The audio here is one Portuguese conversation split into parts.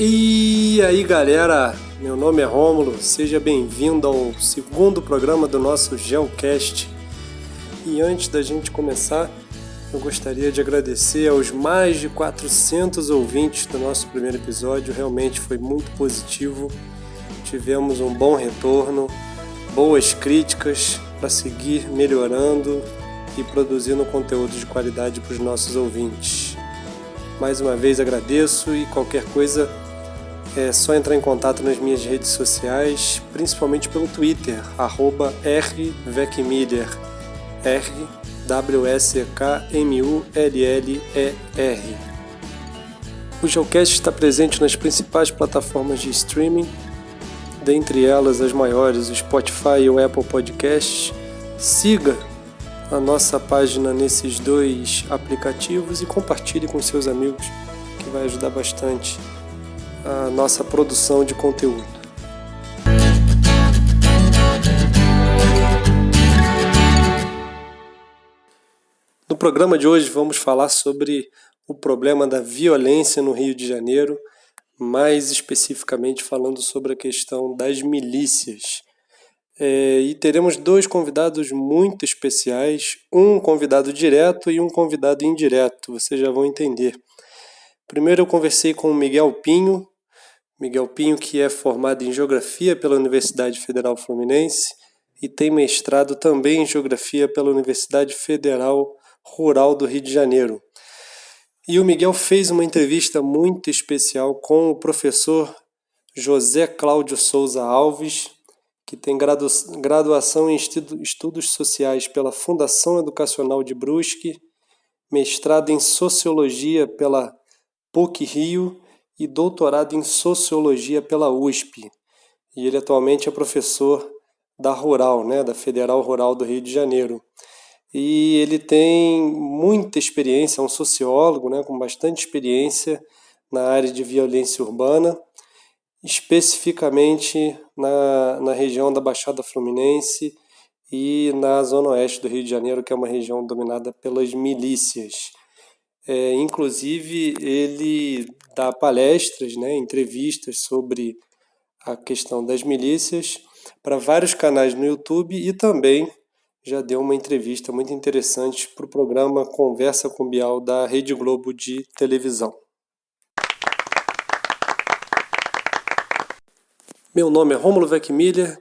E aí galera, meu nome é Rômulo, seja bem-vindo ao segundo programa do nosso GeoCast. E antes da gente começar, eu gostaria de agradecer aos mais de 400 ouvintes do nosso primeiro episódio, realmente foi muito positivo, tivemos um bom retorno, boas críticas para seguir melhorando e produzindo conteúdo de qualidade para os nossos ouvintes. Mais uma vez agradeço e qualquer coisa é só entrar em contato nas minhas redes sociais, principalmente pelo Twitter, @rvecmiller, RWSEKMULLER. O GeoCast está presente nas principais plataformas de streaming, dentre elas as maiores, o Spotify e o Apple Podcasts. Siga a nossa página nesses dois aplicativos e compartilhe com seus amigos, que vai ajudar bastante a nossa produção de conteúdo. No programa de hoje vamos falar sobre o problema da violência no Rio de Janeiro, mais especificamente falando sobre a questão das milícias. E teremos dois convidados muito especiais, um convidado direto e um convidado indireto, vocês já vão entender. Primeiro eu conversei com o Miguel Pinho, que é formado em Geografia pela Universidade Federal Fluminense e tem mestrado também em Geografia pela Universidade Federal Rural do Rio de Janeiro. E o Miguel fez uma entrevista muito especial com o professor José Cláudio Souza Alves, que tem graduação em Estudos Sociais pela Fundação Educacional de Brusque, mestrado em Sociologia pela PUC-Rio e doutorado em Sociologia pela USP. E ele atualmente é professor da Rural, da Federal Rural do Rio de Janeiro. E ele tem muita experiência, é um sociólogo, com bastante experiência na área de violência urbana, especificamente na região da Baixada Fluminense e na Zona Oeste do Rio de Janeiro, que é uma região dominada pelas milícias. Inclusive, ele dá palestras, entrevistas sobre a questão das milícias para vários canais no YouTube e também já deu uma entrevista muito interessante para o programa Conversa com Bial da Rede Globo de televisão. Meu nome é Rômulo Weckmiller,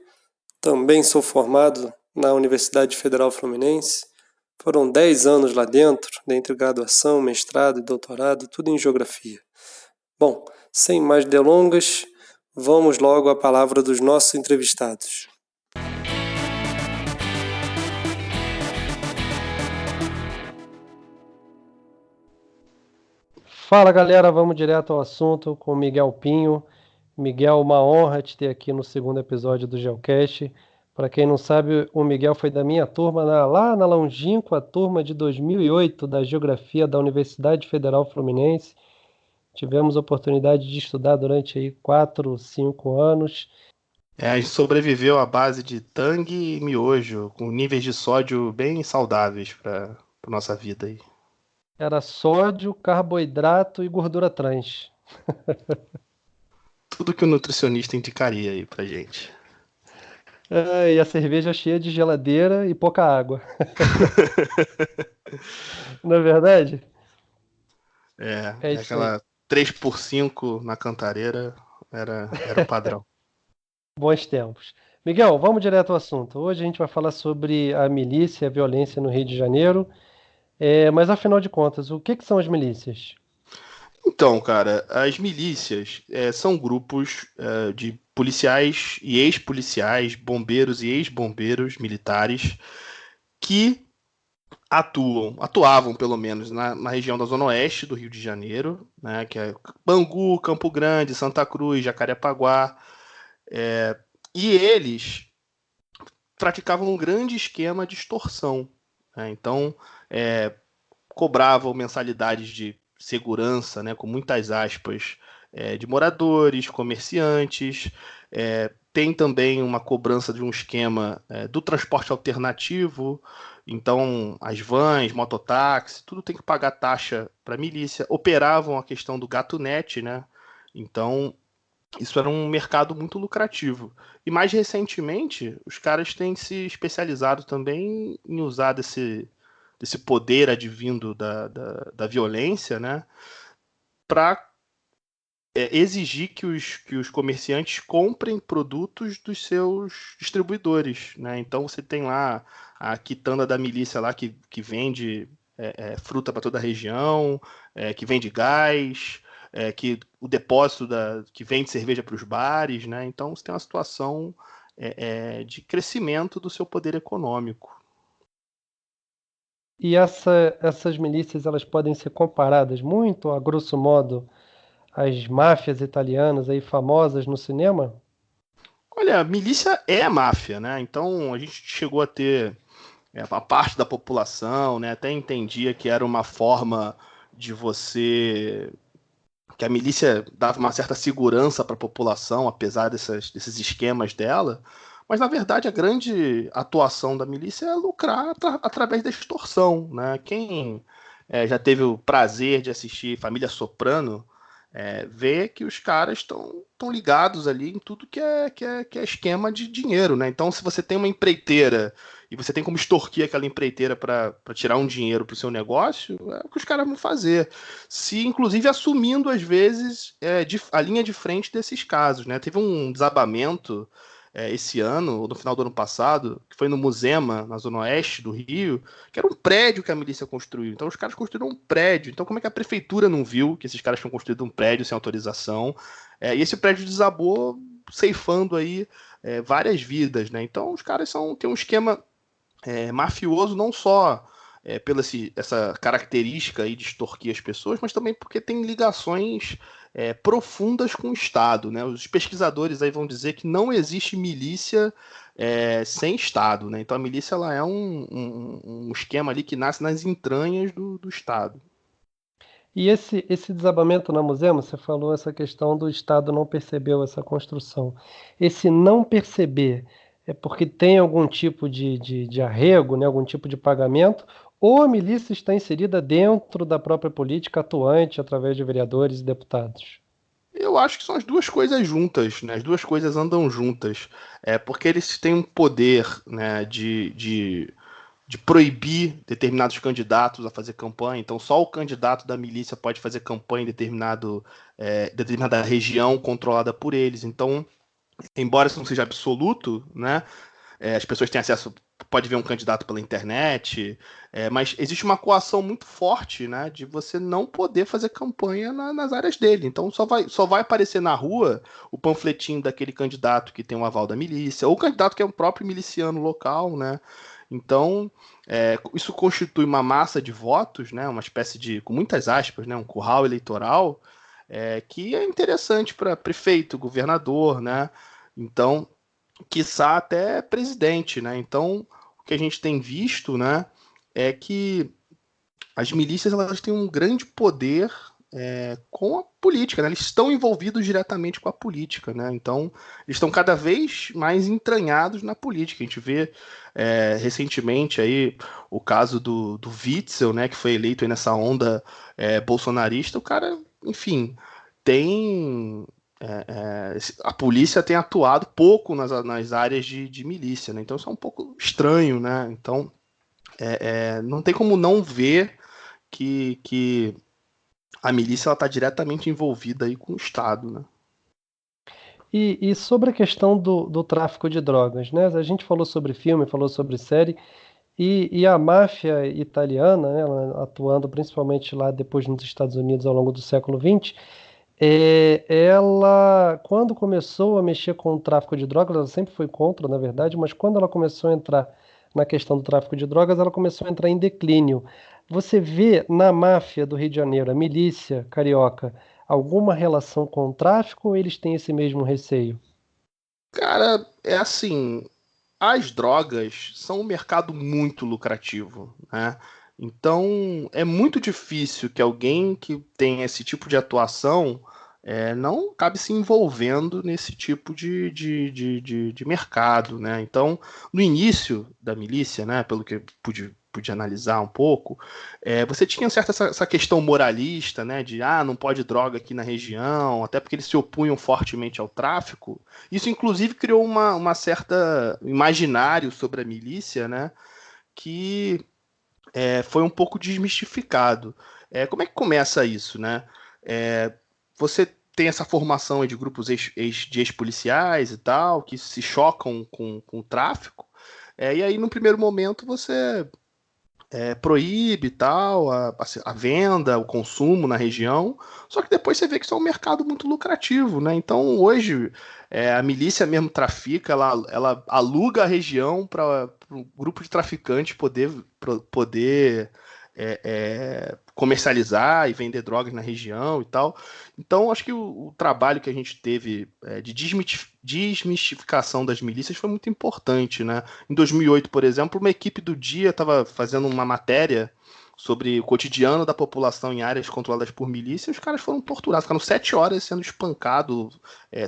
também sou formado na Universidade Federal Fluminense. Foram 10 anos lá dentro, entre graduação, mestrado e doutorado, tudo em geografia. Bom, sem mais delongas, vamos logo à palavra dos nossos entrevistados. Fala galera, vamos direto ao assunto com o Miguel Pinho. Miguel, uma honra te ter aqui no segundo episódio do GeoCast. Para quem não sabe, o Miguel foi da minha turma, lá na longínqua turma de 2008 da Geografia da Universidade Federal Fluminense. Tivemos a oportunidade de estudar durante 4, 5 anos. A gente sobreviveu à base de tangue e miojo, com níveis de sódio bem saudáveis para a nossa vida aí. Era sódio, carboidrato e gordura trans. Tudo que o nutricionista indicaria aí pra gente. E a cerveja cheia de geladeira e pouca água. Não é verdade? Aquela 3x5 na cantareira era o padrão. Bons tempos. Miguel, vamos direto ao assunto. Hoje a gente vai falar sobre a milícia e a violência no Rio de Janeiro. Mas afinal de contas, o que são as milícias? Então, cara, as milícias são grupos de policiais e ex-policiais, bombeiros e ex-bombeiros militares que atuavam pelo menos na região da Zona Oeste do Rio de Janeiro, que é Bangu, Campo Grande, Santa Cruz, Jacarepaguá, e eles praticavam um grande esquema de extorsão. Então, cobravam mensalidades de segurança, com muitas aspas, de moradores, comerciantes. Tem também uma cobrança de um esquema do transporte alternativo. Então, as vans, mototáxi, tudo tem que pagar taxa para a milícia. Operavam a questão do gato net, Então, isso era um mercado muito lucrativo. E mais recentemente, os caras têm se especializado também em usar desse poder advindo da violência, né, para exigir que os comerciantes comprem produtos dos seus distribuidores, né? Então você tem lá a quitanda da milícia lá que vende fruta para toda a região, que vende gás, que o depósito que vende cerveja para os bares, né? Então você tem uma situação de crescimento do seu poder econômico. E essas milícias elas podem ser comparadas muito, a grosso modo, às máfias italianas aí famosas no cinema? Olha, milícia é máfia, né? Então a gente chegou a ter a parte da população, né, até entendia que era uma forma de você que a milícia dava uma certa segurança para a população, apesar desses esquemas dela. Mas, na verdade, a grande atuação da milícia é lucrar através da extorsão. Né? Quem já teve o prazer de assistir Família Soprano vê que os caras estão ligados ali em tudo que é esquema de dinheiro. Né? Então, se você tem uma empreiteira e você tem como extorquir aquela empreiteira para tirar um dinheiro para o seu negócio, é o que os caras vão fazer. Se, inclusive, assumindo, às vezes, a linha de frente desses casos. Né? Teve um desabamento esse ano, ou no final do ano passado, que foi no Muzema, na zona oeste do Rio, que era um prédio que a milícia construiu. Então os caras construíram um prédio. Então como é que a prefeitura não viu que esses caras tinham construído um prédio sem autorização? E esse prédio desabou, ceifando aí várias vidas, né? Então os caras têm um esquema mafioso não só pela essa característica aí de extorquir as pessoas, mas também porque tem ligações profundas com o Estado. Né? Os pesquisadores aí vão dizer que não existe milícia sem Estado. Né? Então a milícia ela é um esquema ali que nasce nas entranhas do Estado. E esse desabamento na Museu, você falou essa questão do Estado não percebeu essa construção. Esse não perceber é porque tem algum tipo de arrego, né, algum tipo de pagamento, ou a milícia está inserida dentro da própria política atuante através de vereadores e deputados? Eu acho que são as duas coisas juntas, né? As duas coisas andam juntas. Porque eles têm um poder, né, de proibir determinados candidatos a fazer campanha. Então, só o candidato da milícia pode fazer campanha em determinada região controlada por eles. Então, embora isso não seja absoluto, né, as pessoas têm acesso, pode ver um candidato pela internet, mas existe uma coação muito forte, né, de você não poder fazer campanha nas áreas dele. Então só vai aparecer na rua o panfletinho daquele candidato que tem um aval da milícia, ou o candidato que é um próprio miliciano local, né? Então, isso constitui uma massa de votos, né, uma espécie de, com muitas aspas, né, um curral eleitoral, que é interessante para prefeito, governador, né? Então, quiçá até presidente, né? Então, o que a gente tem visto, né, é que as milícias elas têm um grande poder com a política, né? Eles estão envolvidos diretamente com a política, né? Então, eles estão cada vez mais entranhados na política. A gente vê recentemente aí o caso do Witzel, né, que foi eleito aí nessa onda bolsonarista. O cara, enfim, tem a polícia tem atuado pouco nas áreas de milícia, né? Então isso é um pouco estranho, né? Então não tem como não ver que a milícia está diretamente envolvida aí com o Estado, né? E sobre a questão do tráfico de drogas, né? A gente falou sobre filme, falou sobre série, e a máfia italiana, né, ela atuando principalmente lá depois nos Estados Unidos ao longo do século XX, ela, quando começou a mexer com o tráfico de drogas, ela sempre foi contra, na verdade, mas quando ela começou a entrar na questão do tráfico de drogas, ela começou a entrar em declínio. Você vê na máfia do Rio de Janeiro, a milícia carioca, alguma relação com o tráfico ou eles têm esse mesmo receio? Cara, é assim, as drogas são um mercado muito lucrativo, né? Então, é muito difícil que alguém que tem esse tipo de atuação não acabe se envolvendo nesse tipo de mercado, né? Então, no início da milícia, né, pelo que eu pude analisar um pouco, você tinha certa essa questão moralista, né, de não pode droga aqui na região, até porque eles se opunham fortemente ao tráfico. Isso, inclusive, criou uma certa imaginário sobre a milícia, né, que foi um pouco desmistificado. Como é que começa isso, né? Você tem essa formação aí de grupos de ex-policiais e tal, que se chocam com o tráfico, e aí no primeiro momento você proíbe tal a venda, o consumo na região, só que depois você vê que isso é um mercado muito lucrativo, né? Então hoje a milícia mesmo trafica, ela aluga a região para um grupo de traficantes poder comercializar e vender drogas na região e tal. Então, acho que o trabalho que a gente teve de desmistificação das milícias foi muito importante, né? Em 2008, por exemplo, uma equipe do Dia estava fazendo uma matéria sobre o cotidiano da população em áreas controladas por milícia, e os caras foram torturados, ficaram 7 horas sendo espancados,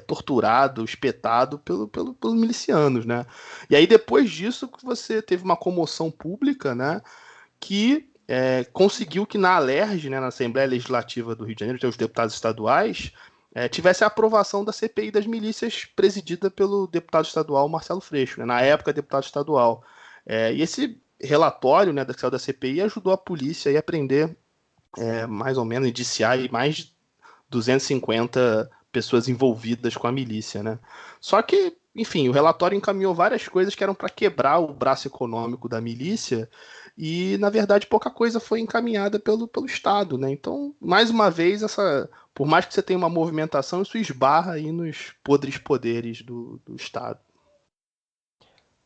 torturado, espetado pelos milicianos, né? E aí, depois disso, você teve uma comoção pública, né? Que conseguiu que na Alerj, né, na Assembleia Legislativa do Rio de Janeiro, tem os deputados estaduais, tivesse a aprovação da CPI das milícias presidida pelo deputado estadual Marcelo Freixo, né, na época deputado estadual. E esse relatório, né, que saiu da CPI ajudou a polícia a prender mais ou menos, indiciar mais de 250 pessoas envolvidas com a milícia, né? Só que, enfim, o relatório encaminhou várias coisas que eram para quebrar o braço econômico da milícia e, na verdade, pouca coisa foi encaminhada pelo Estado, né? Então, mais uma vez, por mais que você tenha uma movimentação, isso esbarra aí nos podres poderes do Estado.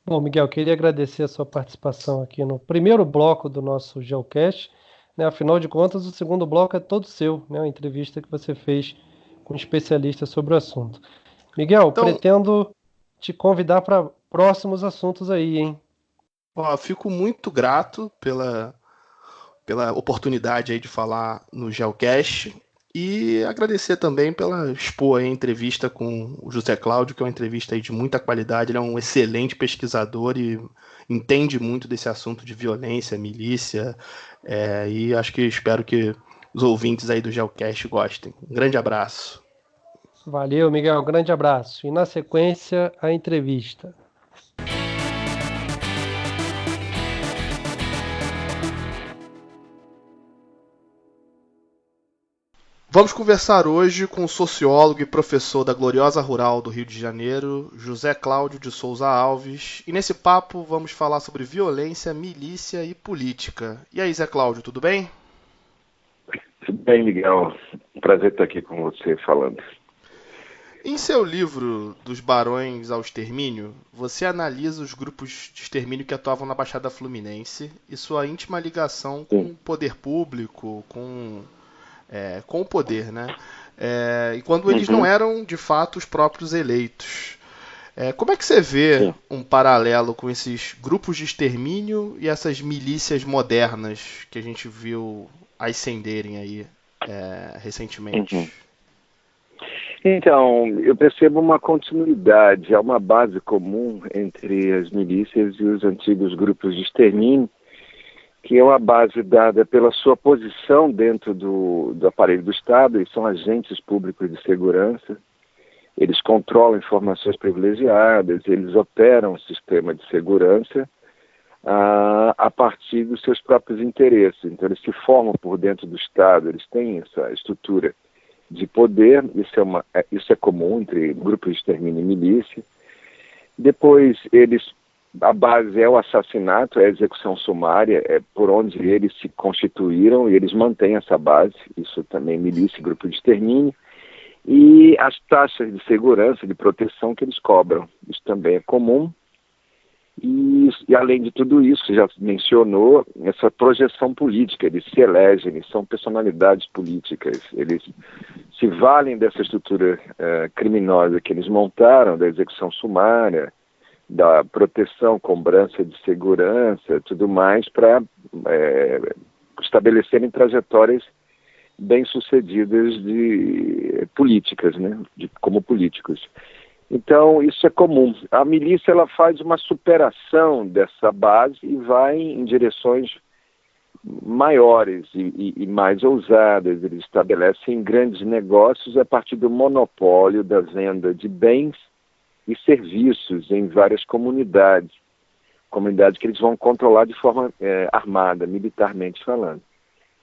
Bom, Miguel, queria agradecer a sua participação aqui no primeiro bloco do nosso Geocast, né? Afinal de contas, o segundo bloco é todo seu, né? Uma entrevista que você fez com um especialista sobre o assunto. Miguel, Então, pretendo te convidar para próximos assuntos aí, hein? fico muito grato pela oportunidade aí de falar no Geocast e agradecer também pela expor a entrevista com o José Cláudio, que é uma entrevista aí de muita qualidade. Ele é um excelente pesquisador e entende muito desse assunto de violência, milícia, e acho que espero que os ouvintes aí do Geocast gostem. Um grande abraço. Valeu, Miguel. Grande abraço. E na sequência, a entrevista. Vamos conversar hoje com o sociólogo e professor da Gloriosa Rural do Rio de Janeiro, José Cláudio de Souza Alves, e nesse papo vamos falar sobre violência, milícia e política. E aí, Zé Cláudio, tudo bem? Tudo bem, Miguel. Prazer estar aqui com você falando. Em seu livro Dos Barões ao Extermínio, você analisa os grupos de extermínio que atuavam na Baixada Fluminense e sua íntima ligação com o poder público, com o poder, né? E quando eles não eram, de fato, os próprios eleitos. Como é que você vê um paralelo com esses grupos de extermínio e essas milícias modernas que a gente viu ascenderem aí recentemente? Então, eu percebo uma continuidade, há uma base comum entre as milícias e os antigos grupos de extermínio, que é uma base dada pela sua posição dentro do aparelho do Estado. Eles são agentes públicos de segurança, eles controlam informações privilegiadas, eles operam o sistema de segurança a partir dos seus próprios interesses. Então, eles se formam por dentro do Estado, eles têm essa estrutura de poder, isso é comum entre grupos de extermínio e milícia. Depois, a base é o assassinato, é a execução sumária, é por onde eles se constituíram e eles mantêm essa base, isso também milícia, grupo de extermínio, e as taxas de segurança, de proteção que eles cobram, isso também é comum. E além de tudo isso, você já mencionou, essa projeção política, eles se elegem, eles são personalidades políticas, eles se valem dessa estrutura criminosa que eles montaram, da execução sumária, da proteção, cobrança de segurança, tudo mais, para estabelecerem trajetórias bem-sucedidas de políticas, né? Como políticos. Então, isso é comum. A milícia ela faz uma superação dessa base e vai em direções maiores e mais ousadas. Eles estabelecem grandes negócios a partir do monopólio da venda de bens e serviços em várias comunidades que eles vão controlar de forma armada, militarmente falando.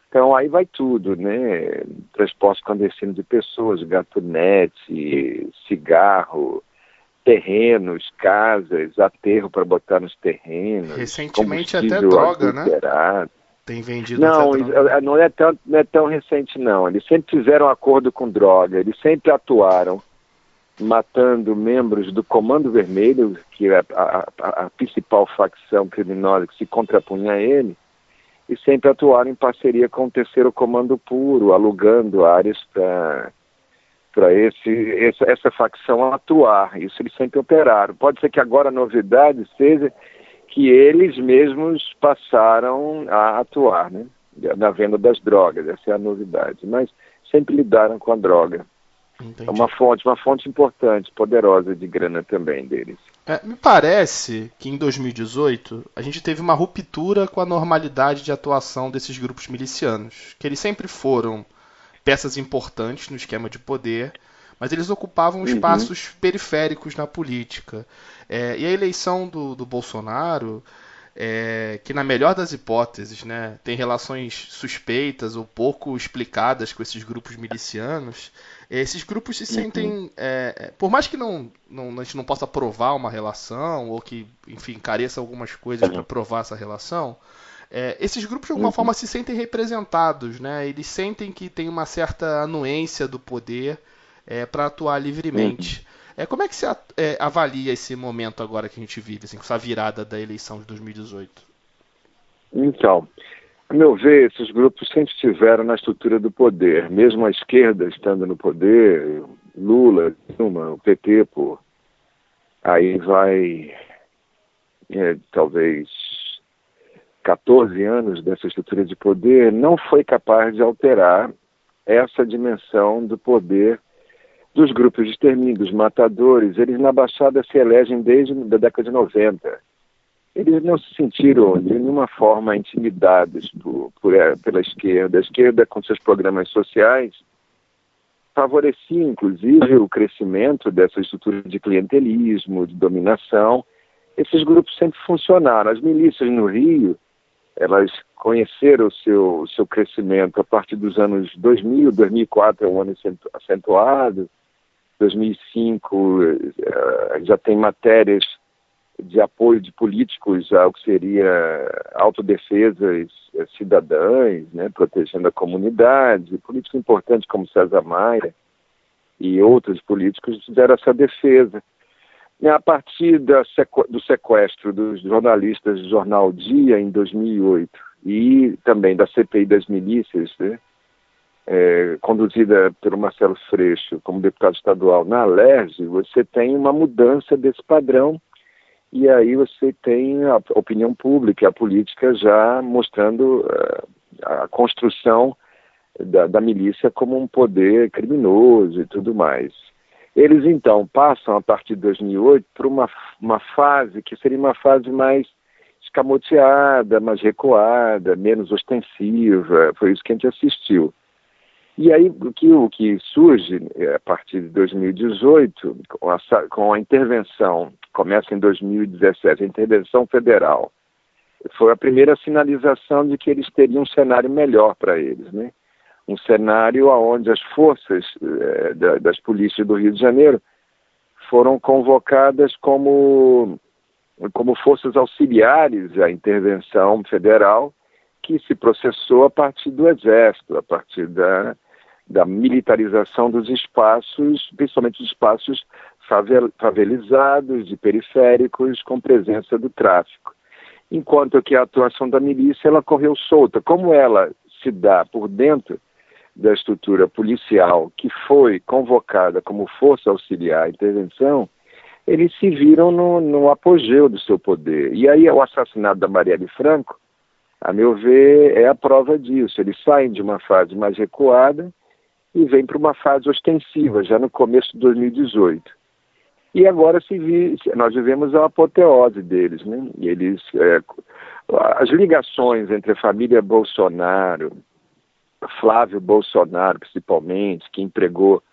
Então aí vai tudo, né? Transporte clandestino de pessoas, gatunete, cigarro, terrenos, casas, aterro para botar nos terrenos. Recentemente até droga, adulterado. Né? Tem vendido não, até droga. Não é tão recente, não. Eles sempre fizeram acordo com droga, eles sempre atuaram matando membros do Comando Vermelho, que é a principal facção criminosa que se contrapunha a ele, e sempre atuaram em parceria com o Terceiro Comando Puro, alugando áreas para essa facção atuar. Isso eles sempre operaram. Pode ser que agora a novidade seja que eles mesmos passaram a atuar, né, na venda das drogas. Essa é a novidade. Mas sempre lidaram com a droga. Entendi. É uma fonte importante, poderosa de grana também deles. Me parece que em 2018 a gente teve uma ruptura com a normalidade de atuação desses grupos milicianos, que eles sempre foram peças importantes no esquema de poder, mas eles ocupavam espaços periféricos na política. E a eleição do Bolsonaro, que na melhor das hipóteses, né, tem relações suspeitas ou pouco explicadas com esses grupos milicianos, esses grupos se sentem, por mais que a gente não possa provar uma relação, ou que, enfim, careça algumas coisas para provar essa relação, esses grupos de alguma forma se sentem representados, né? Eles sentem que tem uma certa anuência do poder para atuar livremente. Como é que você avalia esse momento agora que a gente vive, assim, com essa virada da eleição de 2018? Então, a meu ver, esses grupos sempre estiveram na estrutura do poder, mesmo a esquerda estando no poder, Lula, Dilma, o PT, aí vai talvez 14 anos dessa estrutura de poder, não foi capaz de alterar essa dimensão do poder dos grupos de extermínio, dos matadores. Eles na Baixada se elegem desde a década de 90. Eles não se sentiram de nenhuma forma intimidados pela esquerda. A esquerda, com seus programas sociais, favorecia, inclusive, o crescimento dessa estrutura de clientelismo, de dominação. Esses grupos sempre funcionaram. As milícias no Rio, elas conheceram o seu crescimento a partir dos anos 2000, 2004 é um ano acentuado, 2005 já tem matérias de apoio de políticos ao que seria autodefesas cidadãs, né, protegendo a comunidade. Políticos importantes como César Maia e outros políticos fizeram essa defesa. E a partir do sequestro dos jornalistas do jornal Dia em 2008 e também da CPI das milícias, né, conduzida pelo Marcelo Freixo como deputado estadual na Alerj, você tem uma mudança desse padrão. E aí você tem a opinião pública, a política já mostrando a construção da milícia como um poder criminoso e tudo mais. Eles, então, passam, a partir de 2008, por uma fase que seria uma fase mais escamoteada, mais recuada, menos ostensiva. Foi isso que a gente assistiu. E aí, o que surge a partir de 2018, com a intervenção, começa em 2017, a intervenção federal, foi a primeira sinalização de que eles teriam um cenário melhor para eles, né? Um cenário onde as forças das polícias do Rio de Janeiro foram convocadas como forças auxiliares à intervenção federal, que se processou a partir do Exército, a partir da militarização dos espaços, principalmente os espaços favelizados, de periféricos, com presença do tráfico. Enquanto que a atuação da milícia, ela correu solta. Como ela se dá por dentro da estrutura policial, que foi convocada como força auxiliar à intervenção, eles se viram no apogeu do seu poder. E aí o assassinato da Marielle Franco A meu ver, é a prova disso. Eles saem de uma fase mais recuada e vêm para uma fase ostensiva, já no começo de 2018. E agora nós vivemos a apoteose deles, né? E eles, as ligações entre a família Bolsonaro, Flávio Bolsonaro principalmente, que empregou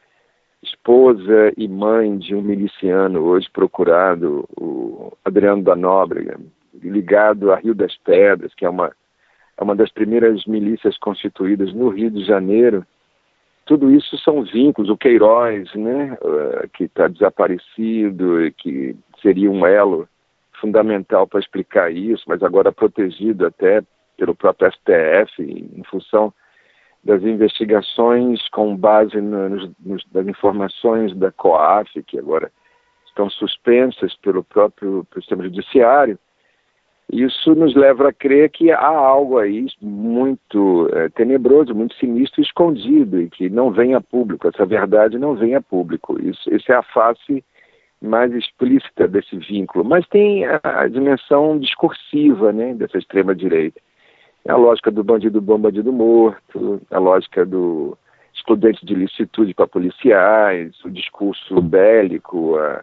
esposa e mãe de um miliciano hoje procurado, o Adriano da Nóbrega, ligado a Rio das Pedras, que é uma das primeiras milícias constituídas no Rio de Janeiro. Tudo isso são vínculos. O Queiroz, né, que está desaparecido e que seria um elo fundamental para explicar isso, mas agora protegido até pelo próprio STF, em função das investigações com base das informações da COAF, que agora estão suspensas pelo próprio sistema judiciário. Isso nos leva a crer que há algo aí muito tenebroso, muito sinistro, escondido, e que não vem a público. Essa verdade não vem a público. Essa é a face mais explícita desse vínculo. Mas tem a dimensão discursiva, né, dessa extrema-direita. A lógica do bandido bom, bandido morto, a lógica do excludente de licitude para policiais, o discurso bélico, a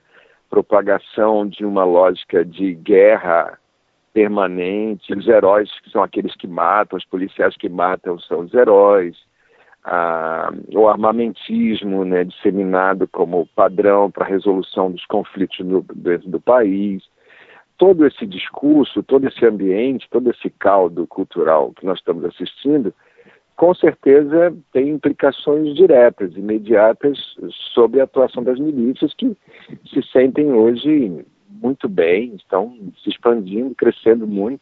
propagação de uma lógica de guerra permanente, os heróis que são aqueles que matam, os policiais que matam são os heróis, o armamentismo, né, disseminado como padrão para a resolução dos conflitos dentro do país. Todo esse discurso, todo esse ambiente, todo esse caldo cultural que nós estamos assistindo, com certeza tem implicações diretas, imediatas, sobre a atuação das milícias, que se sentem hoje muito bem, estão se expandindo, crescendo muito,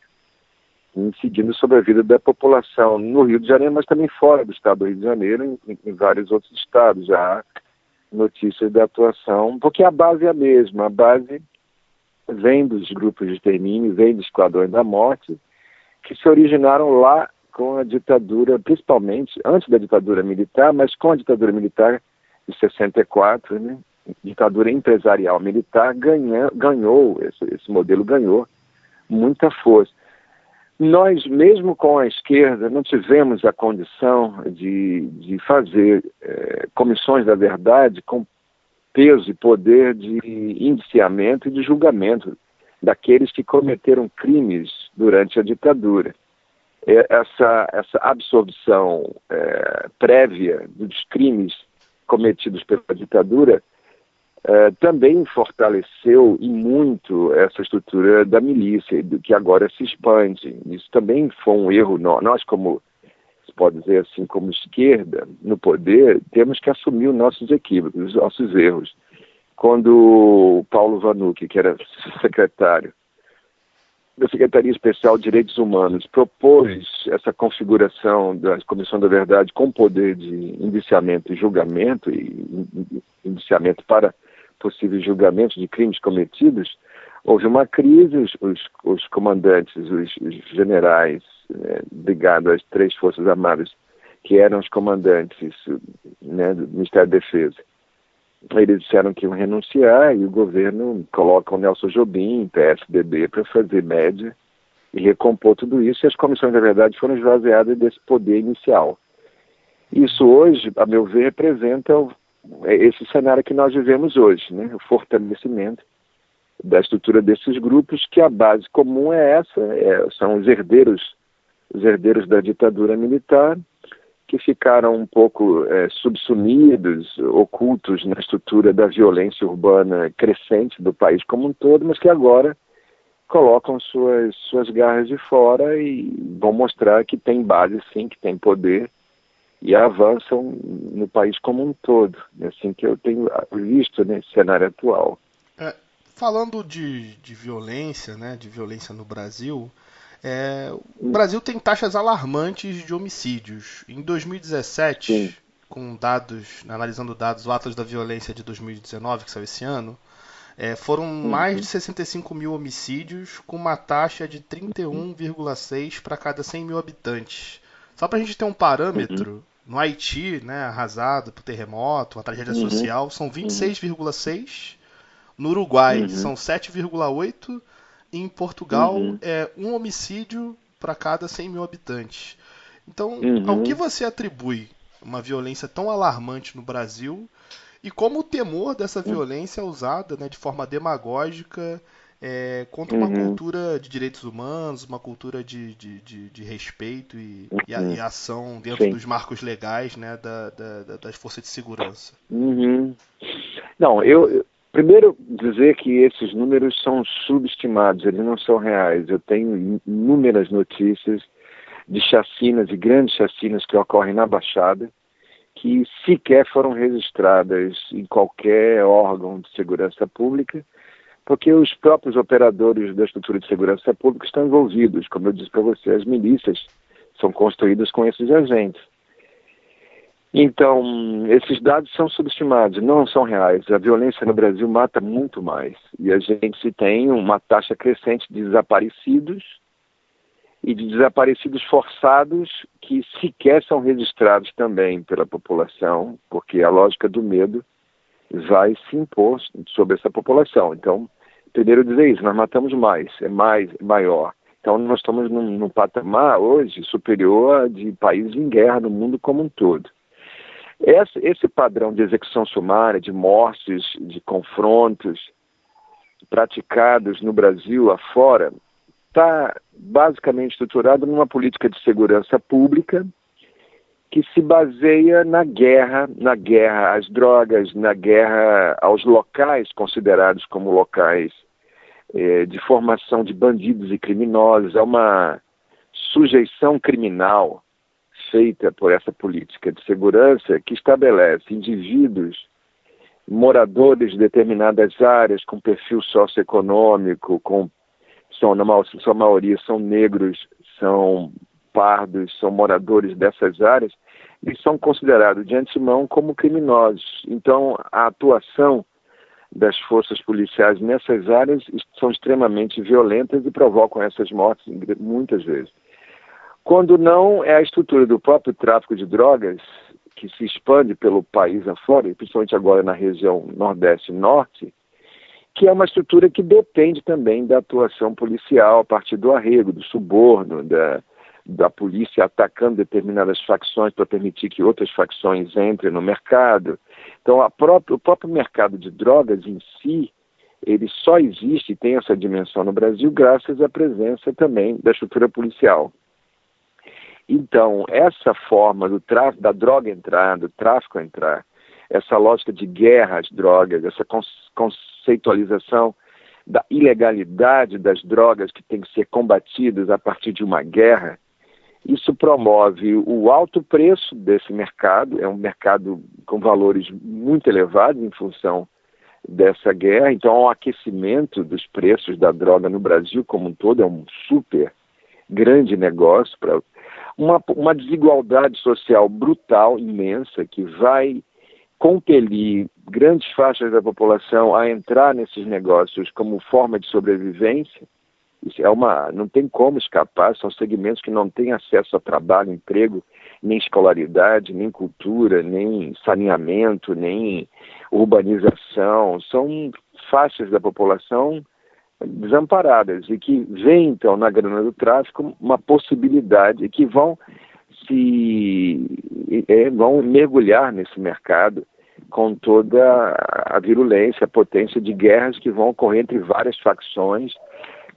incidindo sobre a vida da população no Rio de Janeiro, mas também fora do estado do Rio de Janeiro, em vários outros estados. Já há notícias da atuação, porque a base é a mesma, a base vem dos grupos de extermínio, vem dos esquadrões da morte, que se originaram lá com a ditadura, principalmente antes da ditadura militar, mas com a ditadura militar de 64, né? Ditadura empresarial militar, ganhou, esse modelo ganhou muita força. Nós, mesmo com a esquerda, não tivemos a condição de fazer comissões da verdade com peso e poder de indiciamento e de julgamento daqueles que cometeram crimes durante a ditadura. Essa absorção prévia dos crimes cometidos pela ditadura também fortaleceu e muito essa estrutura da milícia, que agora se expande. Isso também foi um erro. Nós, como se pode dizer assim, como esquerda no poder, temos que assumir os nossos equívocos, os nossos erros. Quando o Paulo Vanucci, que era secretário da Secretaria Especial de Direitos Humanos, propôs essa configuração da Comissão da Verdade com poder de indiciamento e julgamento, e indiciamento para possíveis julgamentos de crimes cometidos, houve uma crise. Os comandantes, os generais ligados às 3 Forças Armadas, que eram os comandantes, né, do Ministério da Defesa, eles disseram que iam renunciar, e o governo coloca o Nelson Jobim, PSDB, para fazer média e recompor tudo isso, e as comissões da verdade foram esvaziadas desse poder inicial. Isso hoje, a meu ver, representa esse cenário que nós vivemos hoje, né? O fortalecimento da estrutura desses grupos, que a base comum é essa, são os herdeiros da ditadura militar, que ficaram um pouco subsumidos, ocultos na estrutura da violência urbana crescente do país como um todo, mas que agora colocam suas garras de fora e vão mostrar que tem base sim, que tem poder, e avançam no país como um todo. É assim que eu tenho visto nesse cenário atual. Falando de violência, né, de violência no Brasil, o Brasil tem taxas alarmantes de homicídios. Em 2017, analisando dados, o Atlas da Violência de 2019, que saiu esse ano, foram mais de 65 mil homicídios, com uma taxa de 31,6 para cada 100 mil habitantes. Só para a gente ter um parâmetro, no Haiti, né, arrasado por terremoto, uma tragédia social, são 26,6. No Uruguai, são 7,8. E em Portugal, é um homicídio para cada 100 mil habitantes. Então, ao que você atribui uma violência tão alarmante no Brasil e como o temor dessa violência é usada, né, de forma demagógica contra uma cultura de direitos humanos, uma cultura de respeito e ação dentro dos marcos legais, né, das forças de segurança? Não, eu primeiro dizer que esses números são subestimados, eles não são reais. Eu tenho inúmeras notícias de chacinas, de grandes chacinas que ocorrem na Baixada, que sequer foram registradas em qualquer órgão de segurança pública, porque os próprios operadores da estrutura de segurança pública estão envolvidos. Como eu disse para você, as milícias são construídas com esses agentes. Então, esses dados são subestimados, não são reais. A violência no Brasil mata muito mais. E a gente tem uma taxa crescente de desaparecidos e de desaparecidos forçados que sequer são registrados também pela população, porque a lógica do medo vai se impor sobre essa população. Então, primeiro dizer isso, nós matamos mais, maior. Então, nós estamos num patamar hoje superior a de países em guerra no mundo como um todo. Esse padrão de execução sumária, de mortes, de confrontos praticados no Brasil afora, está basicamente estruturado numa política de segurança pública que se baseia na guerra às drogas, na guerra aos locais considerados como locais de formação de bandidos e criminosos. É uma sujeição criminal feita por essa política de segurança que estabelece indivíduos, moradores de determinadas áreas com perfil socioeconômico, na sua maioria são negros, são pardos, são moradores dessas áreas, e são considerados de antemão como criminosos. Então, a atuação das forças policiais nessas áreas são extremamente violentas e provocam essas mortes muitas vezes. Quando não, é a estrutura do próprio tráfico de drogas que se expande pelo país afora, principalmente agora na região Nordeste e Norte, que é uma estrutura que depende também da atuação policial a partir do arrego, do suborno, da polícia atacando determinadas facções para permitir que outras facções entrem no mercado. Então, o próprio mercado de drogas em si, ele só existe e tem essa dimensão no Brasil graças à presença também da estrutura policial. Então, essa forma da droga entrar, do tráfico entrar, essa lógica de guerra às drogas, essa conceitualização da ilegalidade das drogas que tem que ser combatidas a partir de uma guerra, isso promove o alto preço desse mercado, é um mercado com valores muito elevados em função dessa guerra, então há um aquecimento dos preços da droga no Brasil como um todo, é um super grande negócio, para uma desigualdade social brutal, imensa, que vai compelir grandes faixas da população a entrar nesses negócios como forma de sobrevivência. Isso não tem como escapar, são segmentos que não têm acesso a trabalho, emprego, nem escolaridade, nem cultura, nem saneamento, nem urbanização. São faixas da população desamparadas e que veem, então, na grana do tráfico, uma possibilidade que vão mergulhar nesse mercado com toda a virulência, a potência de guerras que vão ocorrer entre várias facções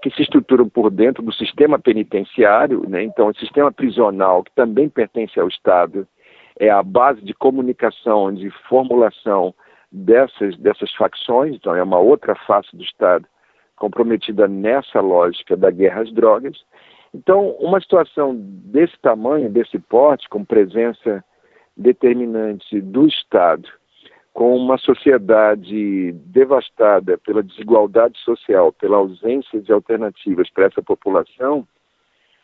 que se estruturam por dentro do sistema penitenciário, né? Então, o sistema prisional, que também pertence ao Estado, é a base de comunicação, de formulação dessas facções, então é uma outra face do Estado comprometida nessa lógica da guerra às drogas. Então, uma situação desse tamanho, desse porte, com presença determinante do Estado, com uma sociedade devastada pela desigualdade social, pela ausência de alternativas para essa população,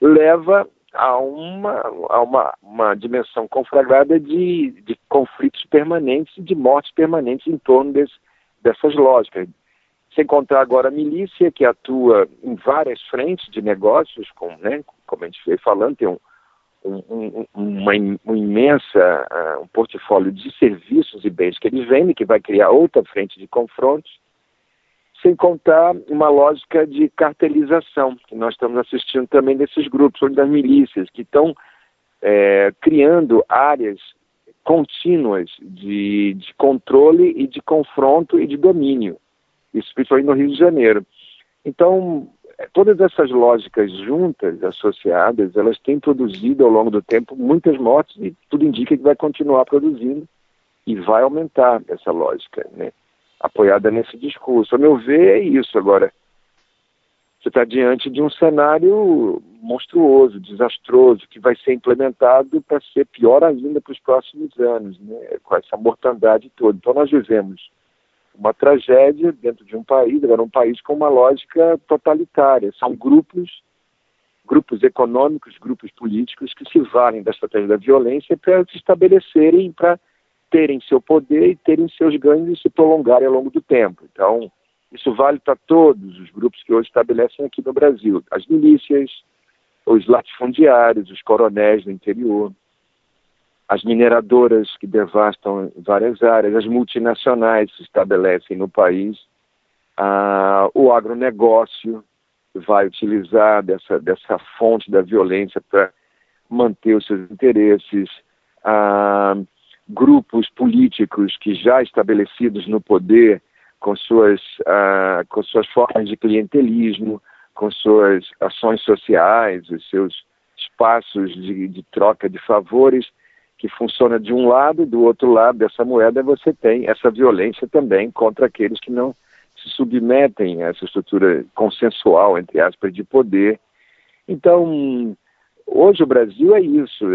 leva a uma dimensão conflagrada de conflitos permanentes e de mortes permanentes em torno dessas lógicas. Sem contar agora a milícia, que atua em várias frentes de negócios, como a gente veio falando, tem um portfólio de serviços e bens que eles vendem, que vai criar outra frente de confrontos, sem contar uma lógica de cartelização, que nós estamos assistindo também desses grupos, ou das milícias, que estão criando áreas contínuas de controle e de confronto e de domínio, isso principalmente no Rio de Janeiro. Então, todas essas lógicas juntas, associadas, elas têm produzido ao longo do tempo muitas mortes e tudo indica que vai continuar produzindo e vai aumentar essa lógica, né, apoiada nesse discurso. A meu ver, é isso. Agora, você está diante de um cenário monstruoso, desastroso, que vai ser implementado para ser pior ainda para os próximos anos, né, com essa mortandade toda. Então nós vivemos uma tragédia dentro de um país, agora um país com uma lógica totalitária. São grupos econômicos, grupos políticos que se valem da estratégia da violência para se estabelecerem, para terem seu poder e terem seus ganhos e se prolongarem ao longo do tempo. Então, isso vale para todos os grupos que hoje estabelecem aqui no Brasil. As milícias, os latifundiários, os coronéis do interior, as mineradoras que devastam várias áreas, as multinacionais que se estabelecem no país, o agronegócio vai utilizar dessa fonte da violência para manter os seus interesses, grupos políticos que já estabelecidos no poder com suas formas de clientelismo, com suas ações sociais, os seus espaços de troca de favores, que funciona de um lado, do outro lado dessa moeda você tem essa violência também contra aqueles que não se submetem a essa estrutura consensual, entre aspas, de poder. Então, hoje o Brasil é isso,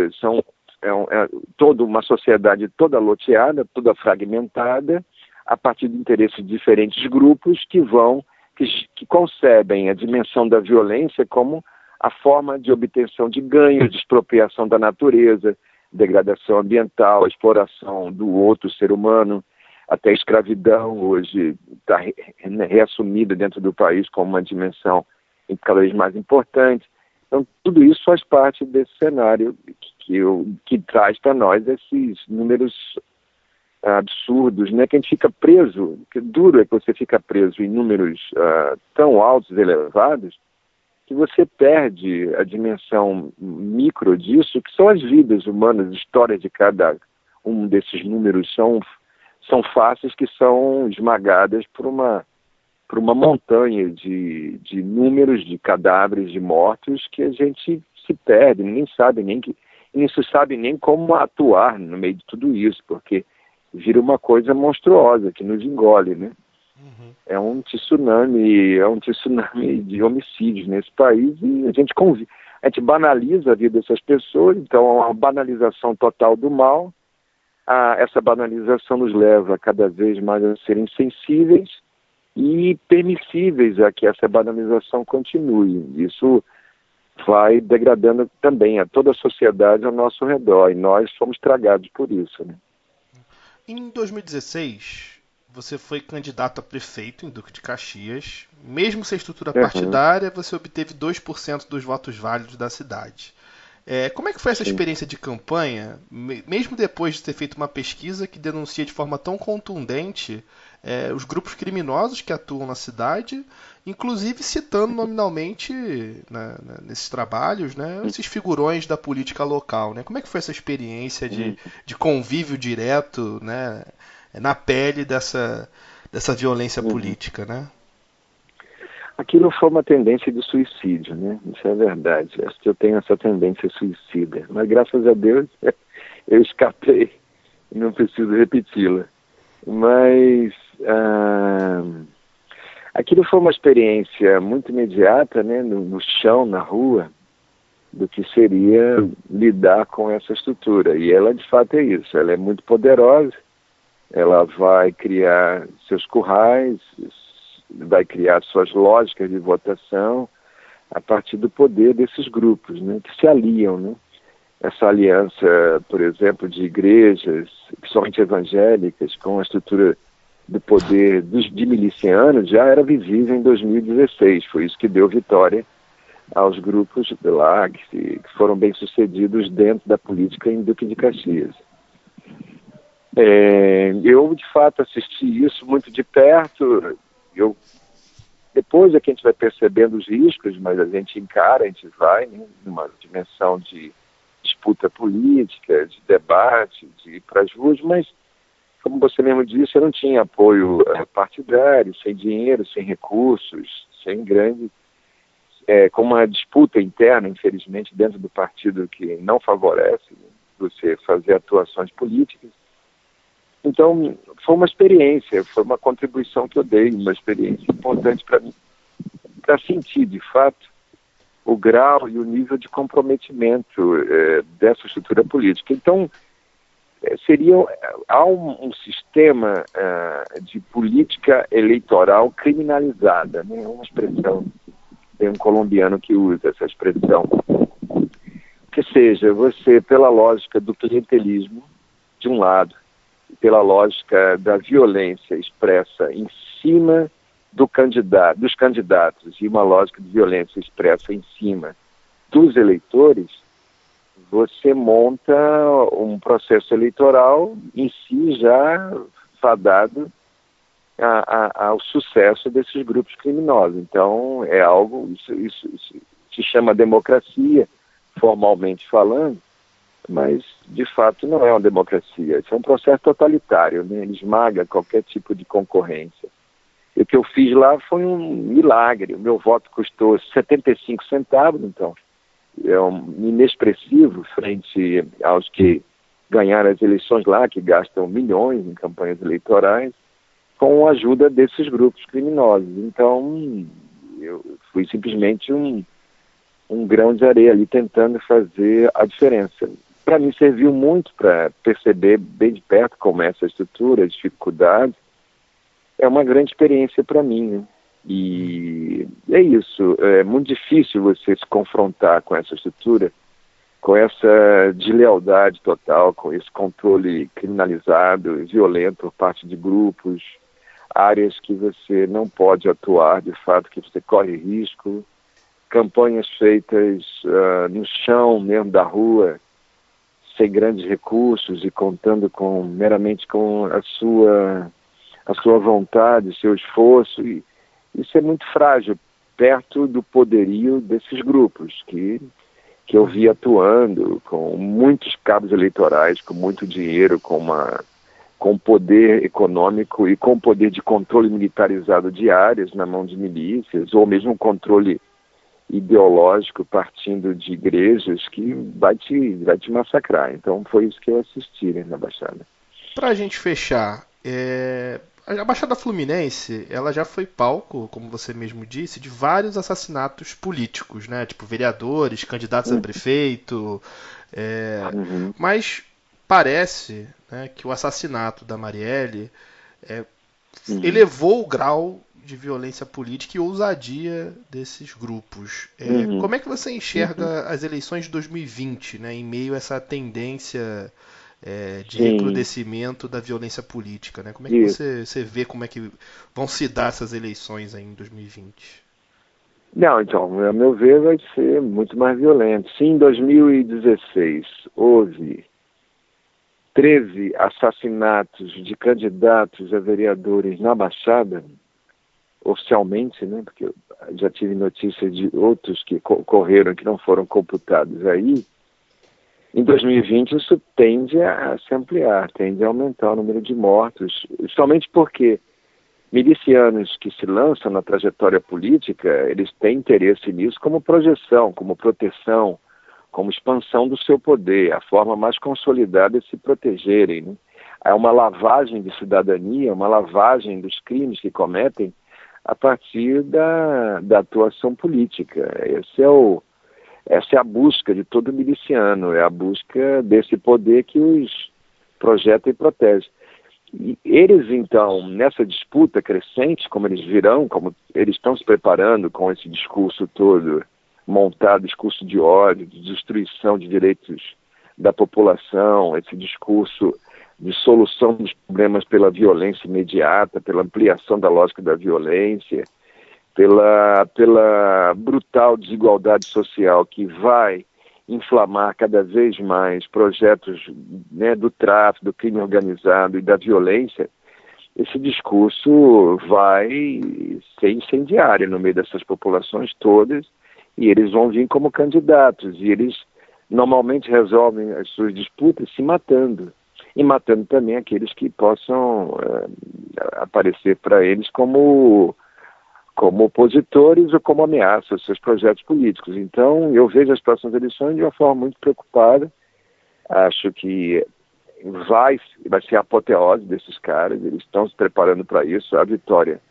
toda uma sociedade toda loteada, toda fragmentada, a partir de interesses de diferentes grupos que concebem a dimensão da violência como a forma de obtenção de ganhos, de expropriação da natureza, degradação ambiental, exploração do outro ser humano, até a escravidão hoje está reassumida dentro do país como uma dimensão cada vez mais importante. Então, tudo isso faz parte desse cenário que traz para nós esses números absurdos, né? Que a gente fica preso, que duro é que você fica preso em números tão altos, elevados, que você perde a dimensão micro disso, que são as vidas humanas, as histórias de cada um desses números são faces que são esmagadas por uma montanha de números, de cadáveres, de mortos, que a gente se perde, ninguém sabe nem se sabe nem como atuar no meio de tudo isso, porque vira uma coisa monstruosa que nos engole, né? Uhum. É um tsunami de homicídios nesse país e a gente banaliza a vida dessas pessoas, então é uma banalização total do mal. Essa banalização nos leva cada vez mais a serem sensíveis e permissíveis a que essa banalização continue. Isso vai degradando também a toda a sociedade ao nosso redor e nós somos tragados por isso, né? Em 2016, você foi candidato a prefeito em Duque de Caxias. Mesmo sem estrutura partidária, você obteve 2% dos votos válidos da cidade. Como é que foi essa experiência de campanha, mesmo depois de ter feito uma pesquisa que denuncia de forma tão contundente os grupos criminosos que atuam na cidade, inclusive citando nominalmente nesses trabalhos, né, esses figurões da política local, né? Como é que foi essa experiência de convívio direto, né, na pele dessa violência política, né? Aquilo foi uma tendência de suicídio, né? Isso é verdade. Acho que eu tenho essa tendência suicida. Mas, graças a Deus, eu escapei e não preciso repeti-la. Mas aquilo foi uma experiência muito imediata, né? No chão, na rua, do que seria lidar com essa estrutura. E ela, de fato, é isso. Ela é muito poderosa. Ela vai criar seus currais, vai criar suas lógicas de votação a partir do poder desses grupos, né, que se aliam, né? Essa aliança, por exemplo, de igrejas, principalmente evangélicas, com a estrutura do poder de milicianos, já era visível em 2016. Foi isso que deu vitória aos grupos de lá, que foram bem-sucedidos dentro da política em Duque de Caxias. Eu, de fato, assisti isso muito de perto. Eu Depois é que a gente vai percebendo os riscos, mas a gente encara, a gente vai, né, numa dimensão de disputa política, de debate, de ir para as ruas, mas, como você mesmo disse, eu não tinha apoio partidário, sem dinheiro, sem recursos, sem grande... com uma disputa interna, infelizmente, dentro do partido que não favorece você fazer atuações políticas. Então, foi uma experiência, foi uma contribuição que eu dei, uma experiência importante para mim, para sentir, de fato, o grau e o nível de comprometimento dessa estrutura política. Então, há um sistema de política eleitoral criminalizada, né? Uma expressão, tem um colombiano que usa essa expressão, que seja, você, pela lógica do clientelismo, de um lado, pela lógica da violência expressa em cima dos candidatos e uma lógica de violência expressa em cima dos eleitores, você monta um processo eleitoral em si já fadado ao sucesso desses grupos criminosos. Então, é algo, isso se chama democracia, formalmente falando, mas, de fato, não é uma democracia. Isso é um processo totalitário, né? Ele esmaga qualquer tipo de concorrência. E o que eu fiz lá foi um milagre. O meu voto custou 75 centavos, então é inexpressivo frente aos que ganharam as eleições lá, que gastam milhões em campanhas eleitorais, com a ajuda desses grupos criminosos. Então, eu fui simplesmente um grão de areia ali tentando fazer a diferença. Para mim serviu muito para perceber bem de perto como é essa estrutura, as dificuldades. É uma grande experiência para mim, né? E é isso, é muito difícil você se confrontar com essa estrutura, com essa deslealdade total, com esse controle criminalizado e violento por parte de grupos, áreas que você não pode atuar, de fato, que você corre risco, campanhas feitas no chão mesmo da rua, sem grandes recursos e contando meramente com a sua vontade, seu esforço, e isso é muito frágil perto do poderio desses grupos que eu vi atuando com muitos cabos eleitorais, com muito dinheiro, com poder econômico e com poder de controle militarizado de áreas na mão de milícias, ou mesmo controle ideológico partindo de igrejas que vai te massacrar. Então foi isso que eu assisti, né, na Baixada. Para a gente fechar, a Baixada Fluminense, ela já foi palco, como você mesmo disse, de vários assassinatos políticos, né? Tipo vereadores, candidatos a prefeito. Mas parece, né, que o assassinato da Marielle elevou o grau de violência política e ousadia desses grupos. Como é que você enxerga as eleições de 2020, né, em meio a essa tendência de recrudescimento da violência política, né? Como é que você vê como é que vão se dar essas eleições aí em 2020? Não, então, a meu ver, vai ser muito mais violento. Se em 2016 houve 13 assassinatos de candidatos a vereadores na Baixada, oficialmente, né? Porque eu já tive notícia de outros que ocorreram que não foram computados aí. Em 2020 isso tende a se ampliar, tende a aumentar o número de mortos, somente porque milicianos que se lançam na trajetória política, eles têm interesse nisso como projeção, como proteção, como expansão do seu poder, a forma mais consolidada de se protegerem, né? Há uma lavagem de cidadania, uma lavagem dos crimes que cometem a partir da atuação política. Essa é a busca de todo miliciano, é a busca desse poder que os projeta e protege. E eles, então, nessa disputa crescente, como eles virão, como eles estão se preparando com esse discurso todo montado, discurso de ódio, de destruição de direitos da população, esse discurso de solução dos problemas pela violência imediata, pela ampliação da lógica da violência, pela brutal desigualdade social que vai inflamar cada vez mais projetos, né, do tráfico, do crime organizado e da violência. esse discurso vai ser incendiário no meio dessas populações todas, e eles vão vir como candidatos, e eles normalmente resolvem as suas disputas se matando, e matando também aqueles que possam aparecer para eles como opositores ou como ameaça aos seus projetos políticos. Então, eu vejo as próximas eleições de uma forma muito preocupada. Acho que vai ser a apoteose desses caras, eles estão se preparando para isso. A vitória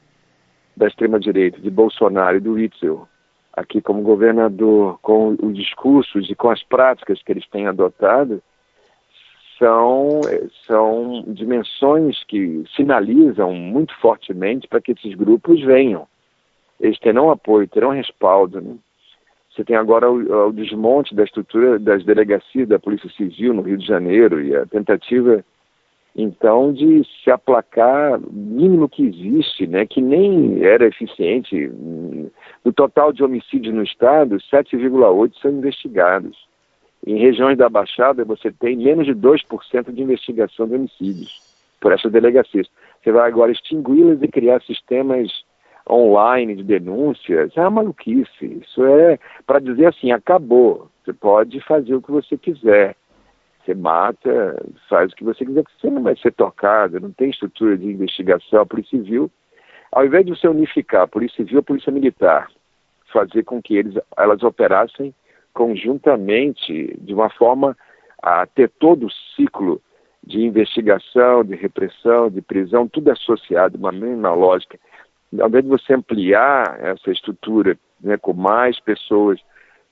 da extrema-direita, de Bolsonaro e do Witzel, aqui como governador, com os discursos e com as práticas que eles têm adotado, são dimensões que sinalizam muito fortemente para que esses grupos venham. Eles terão apoio, terão respaldo, né? Você tem agora o desmonte da estrutura das delegacias da Polícia Civil no Rio de Janeiro e a tentativa, então, de se aplacar o mínimo que existe, né, que nem era eficiente. No total de homicídios no Estado, 7,8% são investigados. Em regiões da Baixada, você tem menos de 2% de investigação de homicídios por essas delegacias. Você vai agora extingui-las e criar sistemas online de denúncias. É uma maluquice. Isso é para dizer assim, acabou. Você pode fazer o que você quiser. Você mata, faz o que você quiser, porque você não vai ser tocado, não tem estrutura de investigação. A Polícia Civil, ao invés de você unificar a Polícia Civil e a Polícia Militar, fazer com que elas operassem conjuntamente, de uma forma a ter todo o ciclo de investigação, de repressão, de prisão, tudo associado, uma mesma lógica. Ao invés de você ampliar essa estrutura, né, com mais pessoas,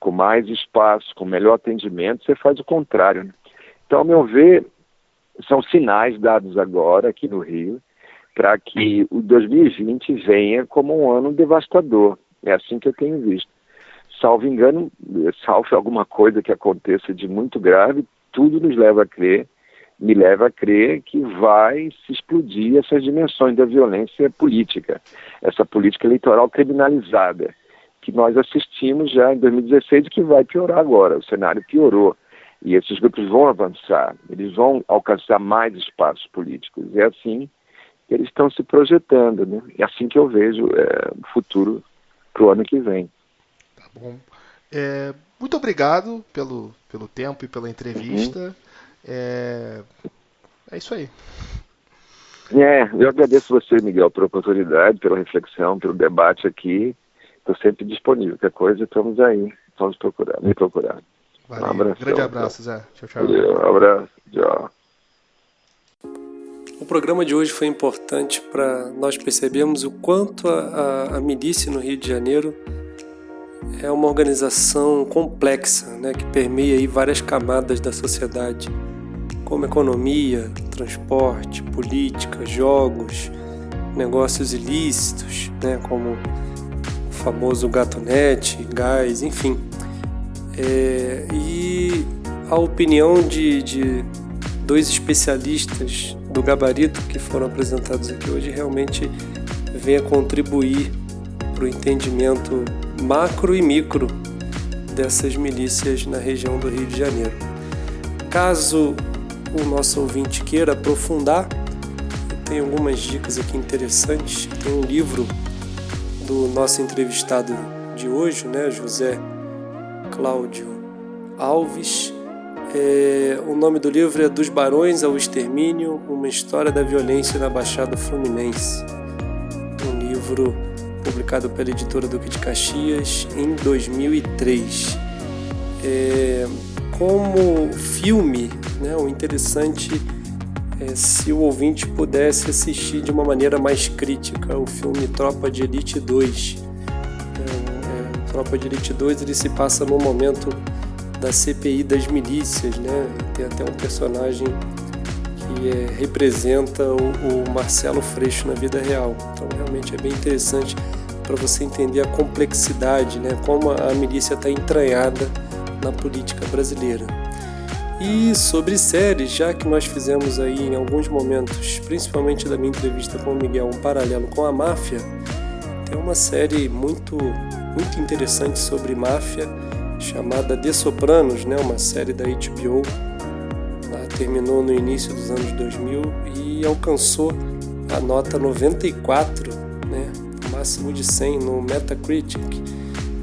com mais espaço, com melhor atendimento, você faz o contrário, né? Então, ao meu ver, são sinais dados agora aqui no Rio para que o 2020 venha como um ano devastador. É assim que eu tenho visto. Salvo engano, salvo alguma coisa que aconteça de muito grave, tudo me leva a crer que vai se explodir essas dimensões da violência política, essa política eleitoral criminalizada, que nós assistimos já em 2016 e que vai piorar agora. O cenário piorou. E esses grupos vão avançar, eles vão alcançar mais espaços políticos. É assim que eles estão se projetando, né? É assim que eu vejo o futuro para o ano que vem. Tá bom. Muito obrigado pelo tempo e pela entrevista. É isso aí. Eu agradeço você, Miguel, pela oportunidade, pela reflexão, pelo debate aqui. Estou sempre disponível. Qualquer coisa, estamos aí. Vamos me procurar. Valeu. Um abraço. Grande abraço, Zé. Tchau, tchau. Valeu, um abraço. Tchau. O programa de hoje foi importante para nós percebermos o quanto a milícia no Rio de Janeiro é uma organização complexa, né, que permeia aí várias camadas da sociedade, como economia, transporte, política, jogos, negócios ilícitos, né, como o famoso gatonete, gás, enfim. E a opinião de dois especialistas do gabarito que foram apresentados aqui hoje realmente vem a contribuir para o entendimento macro e micro dessas milícias na região do Rio de Janeiro. Caso o nosso ouvinte queira aprofundar, tem algumas dicas aqui interessantes. Tem um livro do nosso entrevistado de hoje, né, José Cláudio Alves. O nome do livro é Dos Barões ao Extermínio, uma história da violência na Baixada Fluminense. Um livro publicado pela editora Duque de Caxias em 2003. Como filme, né, o interessante é se o ouvinte pudesse assistir de uma maneira mais crítica o filme Tropa de Elite 2. Tropa de Elite 2 ele se passa no momento da CPI das milícias, né? Tem até um personagem que representa o Marcelo Freixo na vida real. Então realmente é bem interessante para você entender a complexidade, né? Como a milícia está entranhada na política brasileira. E sobre séries, já que nós fizemos aí em alguns momentos, principalmente da minha entrevista com o Miguel, um paralelo com a máfia, tem uma série muito interessante sobre máfia, chamada The Sopranos, né? Uma série da HBO. Ela terminou no início dos anos 2000 e alcançou a nota 94, né, máximo de 100 no Metacritic.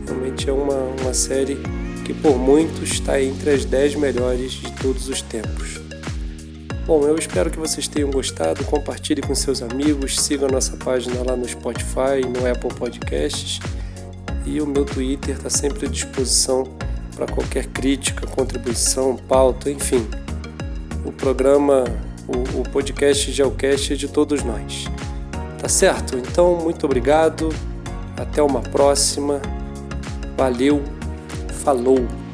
Realmente é uma série que por muitos está entre as 10 melhores de todos os tempos. Bom, eu espero que vocês tenham gostado, compartilhe com seus amigos, sigam a nossa página lá no Spotify, no Apple Podcasts, e o meu Twitter está sempre à disposição para qualquer crítica, contribuição, pauta, enfim. O programa, o podcast Geocast é de todos nós. Tá certo? Então, muito obrigado, até uma próxima, valeu, falou!